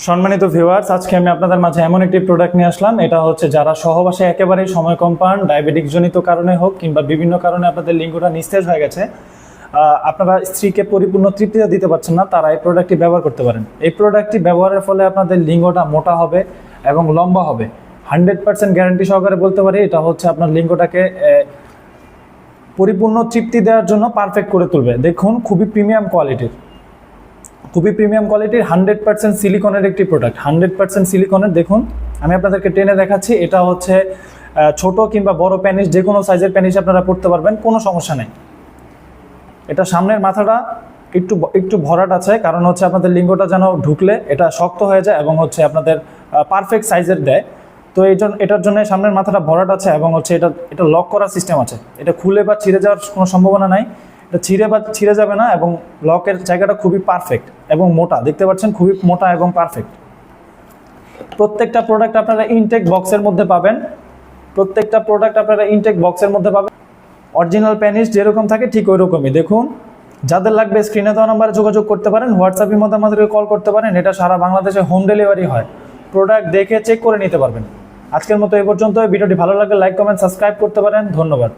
সম্মানিত ভিউয়ার্স, আজকে আমি আপনাদের মাঝে এমন একটি প্রোডাক্ট নিয়ে আসলাম। এটা হচ্ছে যারা সহবাসে একেবারেই সময় কম পান, ডায়াবেটিক জনিত কারণে হোক কিংবা বিভিন্ন কারণে আপনাদের লিঙ্গটা নিস্তেজ হয়ে গেছে, আপনারা স্ত্রীকে পরিপূর্ণ তৃপ্তিটা দিতে পারছেন না, তারা এই প্রোডাক্টটি ব্যবহার করতে পারেন। এই প্রোডাক্টটি ব্যবহারের ফলে আপনাদের লিঙ্গটা মোটা হবে এবং লম্বা হবে। 100% গ্যারান্টি সহকারে বলতে পারি, এটা হচ্ছে আপনার লিঙ্গটাকে পরিপূর্ণ তৃপ্তি দেওয়ার জন্য পারফেক্ট করে তুলবে। দেখুন, খুবই প্রিমিয়াম কোয়ালিটির 100% সিলিকনের একটি প্রোডাক্ট। 100% সিলিকনের। দেখুন, আমি আপনাদেরকে টেনে দেখাচ্ছি। এটা হচ্ছে ছোট কিংবা বড় প্যানিস, যে কোনো সাইজের প্যানিস আপনারা পড়তে পারবেন, কোনো সমস্যা নেই। এটা সামনের মাথাটা একটু ভরাট আছে, কারণ হচ্ছে আপনাদের লিঙ্গটা যেন ঢুকলে এটা শক্ত হয়ে যায় এবং হচ্ছে আপনাদের পারফেক্ট সাইজের দেয়। তো এটার জন্য সামনের মাথাটা ভরাট আছে এবং হচ্ছে এটা লক করার সিস্টেম আছে। এটা খুলে বা ছিঁড়ে যাওয়ার কোনো সম্ভাবনা নাই। এটা ছিঁড়ে যাবে না এবং লকের জায়গাটা খুবই পারফেক্ট এবং মোটা। দেখতে পাচ্ছেন, খুবই মোটা এবং পারফেক্ট। প্রত্যেকটা প্রোডাক্ট আপনারা ইনটেক বক্সের মধ্যে পাবেন। অরিজিনাল প্যানিস যেরকম থাকে ঠিক ওই রকমই। দেখুন, যাদের লাগবে স্ক্রিনে দেওয়া নাম্বারে যোগাযোগ করতে পারেন, হোয়াটসঅ্যাপের মধ্যে আমাদেরকে কল করতে পারেন। এটা সারা বাংলাদেশে হোম ডেলিভারি হয়। প্রোডাক্ট দেখে চেক করে নিতে পারবেন। আজকের মতো এই পর্যন্ত। ভিডিওটি ভালো লাগলে লাইক, কমেন্ট, সাবস্ক্রাইব করতে পারেন। ধন্যবাদ।